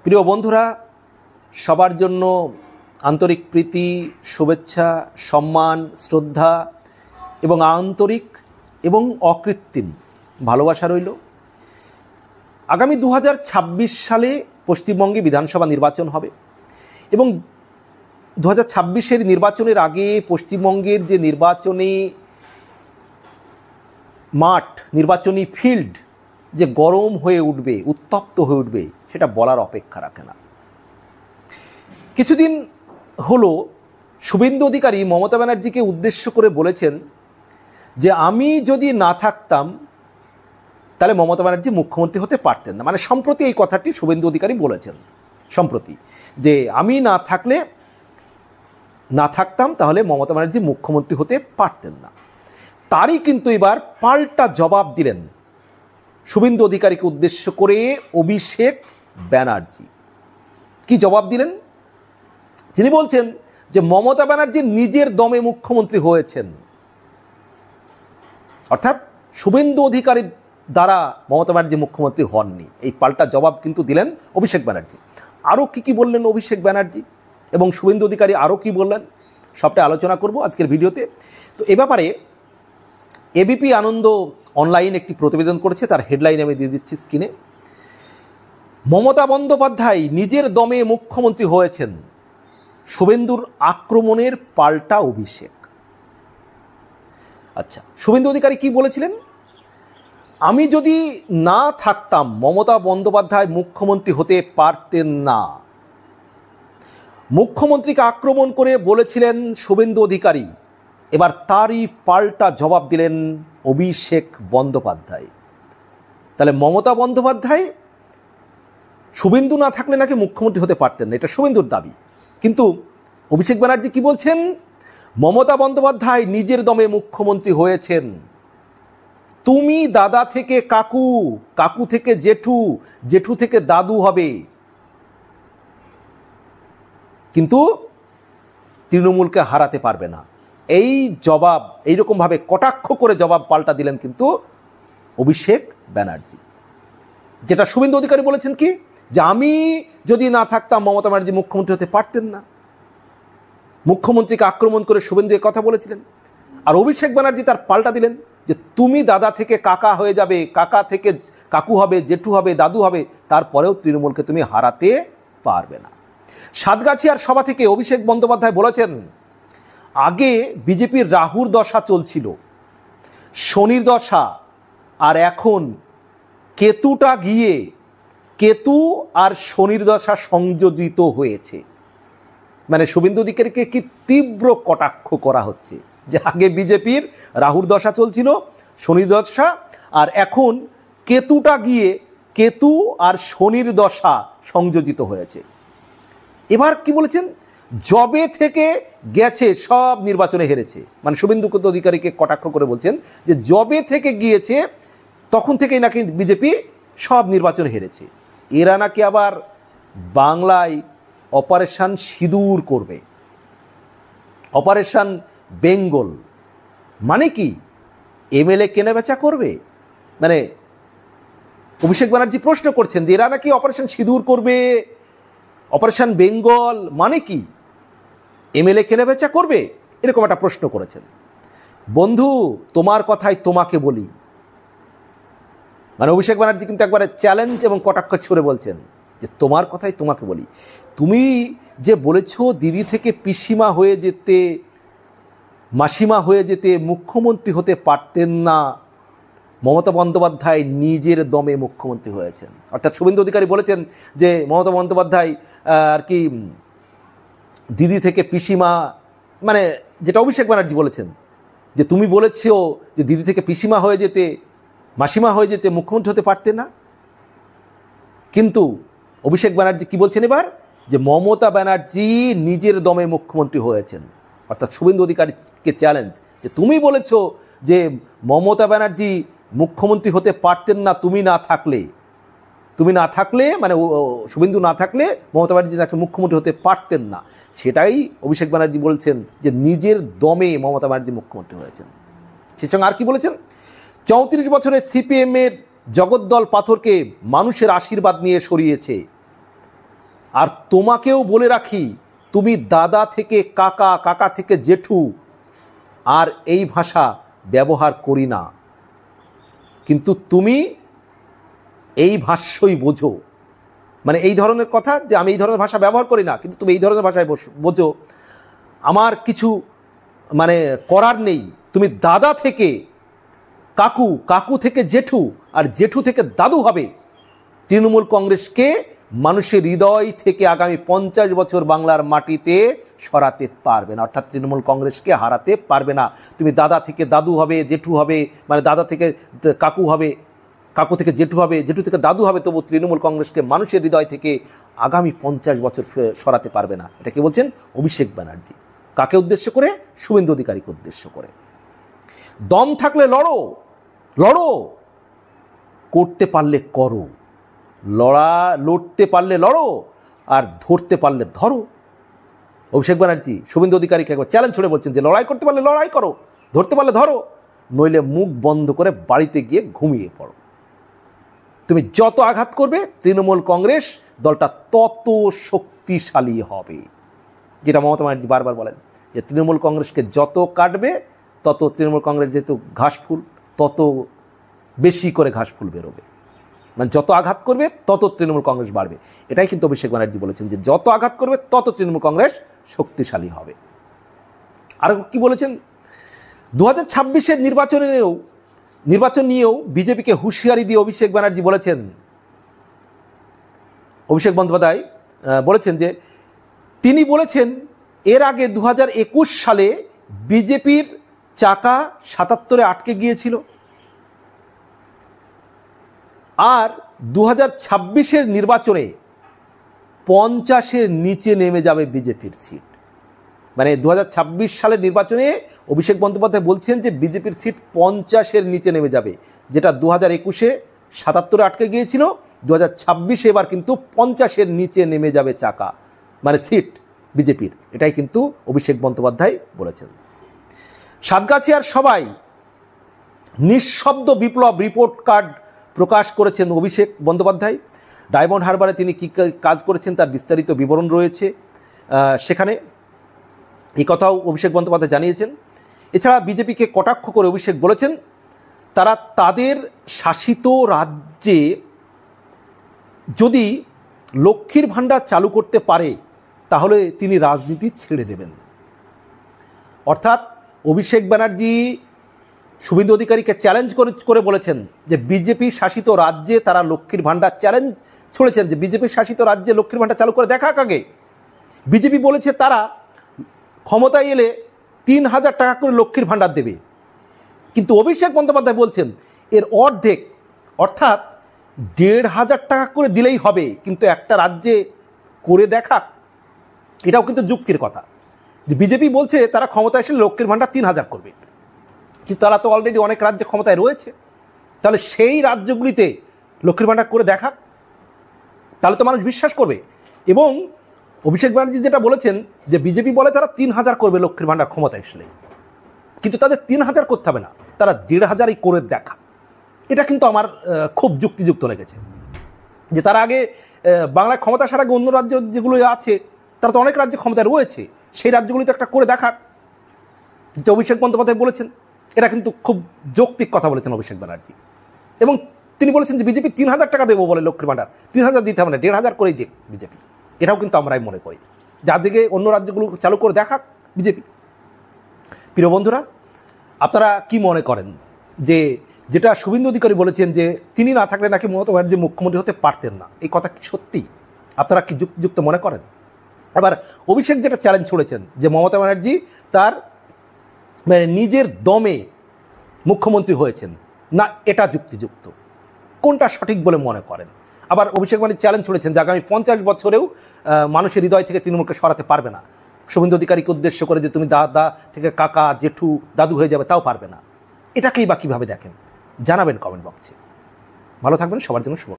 প্রিয় বন্ধুরা, সবার জন্য আন্তরিক প্রীতি, শুভেচ্ছা, সম্মান, শ্রদ্ধা এবং আন্তরিক এবং অকৃত্রিম ভালোবাসা রইল। আগামী 2026 সালে পশ্চিমবঙ্গে বিধানসভা নির্বাচন হবে এবং 2026-এর নির্বাচনের আগে পশ্চিমবঙ্গের যে নির্বাচনী মাঠ, নির্বাচনী ফিল্ড যে গরম হয়ে উঠবে, উত্তপ্ত হয়ে উঠবে, সেটা বলার অপেক্ষা রাখে না। কিছুদিন হলো শুভেন্দু অধিকারী মমতা ব্যানার্জিকে উদ্দেশ্য করে বলেছেন যে আমি যদি না থাকতাম তাহলে মমতা ব্যানার্জি মুখ্যমন্ত্রী হতে পারতেন না। মানে সম্প্রতি এই কথাটি শুভেন্দু অধিকারী বলেছেন, সম্প্রতি, যে আমি না থাকতাম তাহলে মমতা ব্যানার্জি মুখ্যমন্ত্রী হতে পারতেন না। তারই কিন্তু এবার পাল্টা জবাব দিলেন শুভেন্দু অধিকারীকে উদ্দেশ্য করে অভিষেক ব্যানার্জি। কি জবাব দিলেন? তিনি বলছেন যে মমতা ব্যানার্জি নিজের দমে মুখ্যমন্ত্রী হয়েছেন, অর্থাৎ শুভেন্দু অধিকারীর দ্বারা মমতা ব্যানার্জি মুখ্যমন্ত্রী হননি। এই পাল্টা জবাব কিন্তু দিলেন অভিষেক ব্যানার্জি। আরও কি বললেন অভিষেক ব্যানার্জি এবং শুভেন্দু অধিকারী আরও কি বললেন, সবটা আলোচনা করব আজকের ভিডিওতে। তো এ ব্যাপারে এবিপি আনন্দ অনলাইন একটি প্রতিবেদন করেছে, তার হেডলাইন আমি দিয়ে দিচ্ছি স্ক্রিনে। মমতা বন্দ্যোপাধ্যায় নিজের দমে মুখ্যমন্ত্রী হয়েছেন, শুভেন্দুর আক্রমণের পাল্টা অভিষেক। আচ্ছা, শুভেন্দু অধিকারী কি বলেছিলেন? আমি যদি না থাকতাম মমতা বন্দ্যোপাধ্যায় মুখ্যমন্ত্রী হতে পারতেন না। মুখ্যমন্ত্রীকে আক্রমণ করে বলেছিলেন শুভেন্দু অধিকারী। এবার তারই পাল্টা জবাব দিলেন অভিষেক বন্দ্যোপাধ্যায়। তাহলে মমতা বন্দ্যোপাধ্যায় শুভেন্দু না থাকলে নাকি মুখ্যমন্ত্রী হতে পারতেন না, এটা শুভেন্দুর দাবি। কিন্তু অভিষেক ব্যানার্জি কি বলছেন? মমতা বন্দ্যোপাধ্যায় নিজের দমে মুখ্যমন্ত্রী হয়েছেন। তুমি দাদা থেকে কাকু, কাকু থেকে জেঠু, জেঠু থেকে দাদু হবে, কিন্তু তৃণমূলকে হারাতে পারবে না। এই জবাব, এইরকমভাবে কটাক্ষ করে জবাব পাল্টা দিলেন কিন্তু অভিষেক ব্যানার্জি। যেটা শুভেন্দু অধিকারী বলেছেন কি, যে আমি যদি না থাকতাম মমতা ব্যানার্জি মুখ্যমন্ত্রী হতে পারতেন না। মুখ্যমন্ত্রীকে আক্রমণ করে শুভেন্দু কথা বলেছিলেন, আর অভিষেক ব্যানার্জি তার পাল্টা দিলেন যে তুমি দাদা থেকে কাকা হয়ে যাবে, কাকা থেকে কাকু হবে, জেঠু হবে, দাদু হবে, তারপরেও তৃণমূলকে তুমি হারাতে পারবে না। সাতগাছিয়ার সভা থেকে অভিষেক বন্দ্যোপাধ্যায় বলেছেন, আগে বিজেপির রাহুর দশা চলছিল, শনির দশা, আর এখন কেতুটা গিয়ে কেতু আর শনির দশা সংযোজিত হয়েছে। মানে শুভেন্দু অধিকারীকে কি তীব্র কটাক্ষ করা হচ্ছে যে আগে বিজেপির রাহুর দশা চলছিল, শনির দশা, আর এখন কেতুটা গিয়ে কেতু আর শনির দশা সংযোজিত হয়েছে। এবার কি বলেছেন? জবে থেকে গেছে সব নির্বাচনে হেরেছে। মানে শুভেন্দু অধিকারীকে কটাক্ষ করে বলছেন যে জবে থেকে গিয়েছে তখন থেকেই নাকি বিজেপি সব নির্বাচনে হেরেছে। এরা নাকি আবার বাংলায় অপারেশন সিঁদুর করবে, অপারেশন বেঙ্গল। মানে কি? এমএলএ কেনাবেচা করবে? মানে অভিষেক ব্যানার্জি প্রশ্ন করছেন যে এরা নাকি অপারেশন সিঁদুর করবে, অপারেশন বেঙ্গল মানে কি? এমএলএ কেনাবেচা করবে? এরকম একটা প্রশ্ন করেছেন। বন্ধু, তোমার কথাই তোমাকে বলি। মানে অভিষেক ব্যানার্জি কিন্তু একবারে চ্যালেঞ্জ এবং কটাক্ষ ছুড়ে বলছেন যে তোমার কথাই তোমাকে বলি। তুমি যে বলেছো দিদি থেকে পিসিমা হয়ে যেতে, মাসিমা হয়ে যেতে, মুখ্যমন্ত্রী হতে পারতেন না, মমতা বন্দ্যোপাধ্যায় নিজের দমে মুখ্যমন্ত্রী হয়েছেন। অর্থাৎ শুভেন্দু অধিকারী বলেছেন যে মমতা বন্দ্যোপাধ্যায় আর কি দিদি থেকে পিসিমা, মানে যেটা অভিষেক ব্যানার্জি বলেছেন যে তুমি বলেছো যে দিদি থেকে পিসিমা হয়ে যেতে, মাসিমা হয়ে যেতে, মুখ্যমন্ত্রী হতে পারতেন না। কিন্তু অভিষেক ব্যানার্জি কি বলছেন এবার? যে মমতা ব্যানার্জি নিজের দমে মুখ্যমন্ত্রী হয়েছেন। অর্থাৎ শুভেন্দু অধিকারীকে চ্যালেঞ্জ যে তুমি বলেছো যে মমতা ব্যানার্জি মুখ্যমন্ত্রী হতে পারতেন না তুমি না থাকলে, মানে শুভেন্দু না থাকলে মমতা ব্যানার্জি তাকে মুখ্যমন্ত্রী হতে পারতেন না। সেটাই অভিষেক ব্যানার্জি বলছেন যে নিজের দমে মমতা ব্যানার্জি মুখ্যমন্ত্রী হয়েছেন। সেই সঙ্গে আর কি বলেছেন? 34 বছরের সিপিএমের জগদ্দল পাথরকে মানুষের আশীর্বাদ নিয়ে সরিয়েছে। আর তোমাকেও বলে রাখি, তুমি দাদা থেকে কাকা, কাকা থেকে জেঠু, আর এই ভাষা ব্যবহার করি না, কিন্তু তুমি এই ভাষ্যই বোঝো। মানে এই ধরনের কথা যে আমি এই ধরনের ভাষা ব্যবহার করি না, কিন্তু তুমি এই ধরনের ভাষায় বোঝো, আমার কিছু মানে করার নেই। তুমি দাদা থেকে কাকু, কাকু থেকে জেঠু, আর জেঠু থেকে দাদু হবে। তৃণমূল কংগ্রেসকে মানুষের হৃদয় থেকে আগামী 50 বছর বাংলার মাটিতে সরাতে পারবে না, অর্থাৎ তৃণমূল কংগ্রেসকে হারাতে পারবে না। তুমি দাদা থেকে দাদু হবে, জেঠু হবে, মানে দাদা থেকে কাকু হবে, কাকু থেকে জেঠু হবে, জেঠু থেকে দাদু হবে, তবু তৃণমূল কংগ্রেসকে মানুষের হৃদয় থেকে আগামী 50 বছর সরাতে পারবে না। এটা কি বলছেন? অভিষেক ব্যানার্জি। কাকে উদ্দেশ্য করে? শুভেন্দু অধিকারীকে উদ্দেশ্য করে। দম থাকলে লড়ো, লড়ো, করতে পারলে করো, লড়তে পারলে লড়ো, আর ধরতে পারলে ধরো। অভিষেক ব্যানার্জি শুভেন্দু অধিকারীকে একবার চ্যালেঞ্জ ছুড়ে বলছেন যে লড়াই করতে পারলে লড়াই করো, ধরতে পারলে ধরো, নইলে মুখ বন্ধ করে বাড়িতে গিয়ে ঘুমিয়ে পড়ো। তুমি যত আঘাত করবে তৃণমূল কংগ্রেস দলটা তত শক্তিশালী হবে। যেটা মমতা ব্যানার্জি বারবার বলেন যে তৃণমূল কংগ্রেসকে যত কাটবে তত তৃণমূল কংগ্রেস যেহেতু ঘাসফুল, তত বেশি করে ঘাসফুল বেরোবে। মানে যত আঘাত করবে তত তৃণমূল কংগ্রেস বাড়বে। এটাই কিন্তু অভিষেক ব্যানার্জি বলেছেন যে যত আঘাত করবে তত তৃণমূল কংগ্রেস শক্তিশালী হবে। আর কি বলেছেন? 2026-এর নির্বাচন নিয়েও বিজেপিকে হুঁশিয়ারি দিয়ে অভিষেক ব্যানার্জি বলেছেন, অভিষেক বন্দ্যোপাধ্যায় বলেছেন যে তিনি বলেছেন এর আগে 2021 সালে বিজেপির চাকা 77-এ আটকে গিয়েছিল, আর 2026-এর নির্বাচনে 50-এর নিচে নেমে যাবে বিজেপির সিট। মানে 2026 সালের নির্বাচনে অভিষেক বন্দ্যোপাধ্যায় বলছেন যে বিজেপির সিট 50-এর নিচে নেমে যাবে, যেটা 2021-এ 77-এ আটকে গিয়েছিল, 2026-এ এবার কিন্তু 50-এর নিচে নেমে যাবে চাকা, মানে সিট বিজেপির। এটাই কিন্তু অভিষেক বন্দ্যোপাধ্যায় বলেছেন। সাতগাছিয়ার সবাই নিঃশব্দ বিপ্লব রিপোর্ট কার্ড প্রকাশ করেছেন অভিষেক বন্দ্যোপাধ্যায়। ডায়মন্ড হারবারে তিনি কী কাজ করেছেন তার বিস্তারিত বিবরণ রয়েছে সেখানে, এই কথাও অভিষেক বন্দ্যোপাধ্যায় জানিয়েছেন। এছাড়া বিজেপিকে কটাক্ষ করে অভিষেক বলেছেন তারা তাদের শাসিত রাজ্যে যদি লক্ষ্মীর ভাণ্ডার চালু করতে পারে তাহলে তিনি রাজনীতি ছেড়ে দেবেন। অর্থাৎ অভিষেক ব্যানার্জি শুভেন্দু অধিকারীকে চ্যালেঞ্জ করে বলেছেন যে বিজেপি শাসিত রাজ্যে তারা লক্ষ্মীর ভাণ্ডার চ্যালেঞ্জ ছড়েছেন যে বিজেপি শাসিত রাজ্যে লক্ষ্মীর ভাণ্ডার চালু করে দেখাক আগে। বিজেপি বলেছে তারা ক্ষমতায় এলে 3000 টাকা করে লক্ষ্মীর ভাণ্ডার দেবে, কিন্তু অভিষেক বন্দ্যোপাধ্যায় বলছেন এর অর্ধেক, অর্থাৎ 1500 টাকা করে দিলেই হবে, কিন্তু একটা রাজ্যে করে দেখাক। এটাও কিন্তু যুক্তির কথা যে বিজেপি বলছে তারা ক্ষমতায় এসে লক্ষ্মীর ভাণ্ডার 3000 করবে, কিন্তু তারা তো অলরেডি অনেক রাজ্যে ক্ষমতায় রয়েছে, তাহলে সেই রাজ্যগুলিতে লক্ষ্মীর ভাণ্ডার করে দেখাক, তাহলে তো মানুষ বিশ্বাস করবে। এবং অভিষেক ব্যানার্জি যেটা বলেছেন যে বিজেপি বলে তারা 3000 করবে লক্ষ্মীর ভাণ্ডার ক্ষমতায় আসলে, কিন্তু তাদের 3000 করতে হবে না, তারা 1500-ই করে দেখা। এটা কিন্তু আমার খুব যুক্তিযুক্ত লেগেছে যে তারা আগে বাংলায় ক্ষমতা আসার আগে অন্য রাজ্য যেগুলো আছে তারা তো অনেক রাজ্যে ক্ষমতায় রয়েছে, সেই রাজ্যগুলিতে একটা করে দেখাক, যে অভিষেক বন্দ্যোপাধ্যায় বলেছেন। এটা কিন্তু খুব যৌক্তিক কথা বলেছেন অভিষেক ব্যানার্জি। এবং তিনি বলেছেন যে বিজেপি 3000 টাকা দেবো বলে লক্ষ্মীর ভাণ্ডার, 3000 দিতে হবে না, 1500 করেই দেখ বিজেপি। এটাও কিন্তু আমরাই মনে করি যার দিকে অন্য রাজ্যগুলো চালু করে দেখাক বিজেপি। প্রিয় বন্ধুরা, আপনারা কি মনে করেন যে যেটা শুভেন্দু অধিকারী বলেছেন যে তিনি না থাকলে নাকি মমতা ব্যানার্জি মুখ্যমন্ত্রী হতে পারতেন না, এই কথা কি সত্যি? আপনারা কি যুক্তিযুক্ত মনে করেন? এবার অভিষেক যেটা চ্যালেঞ্জ ছড়েছেন যে মমতা ব্যানার্জি তার মানে নিজের দমে মুখ্যমন্ত্রী হয়েছেন না, এটা যুক্তিযুক্ত, কোনটা সঠিক বলে মনে করেন? আবার অভিষেক ব্যানার্জি চ্যালেঞ্জ ছড়েছেন যে আগামী 50 বছরেও মানুষের হৃদয় থেকে তৃণমূলকে সরাতে পারবে না। শুভেন্দু অধিকারীকে উদ্দেশ্য করে যে তুমি দাদা থেকে কাকা জেঠু দাদু হয়ে যাবে, তাও পারবে না। এটাকেই বা কীভাবে দেখেন জানাবেন কমেন্ট বক্সে। ভালো থাকবেন, সবার জন্য শুভ।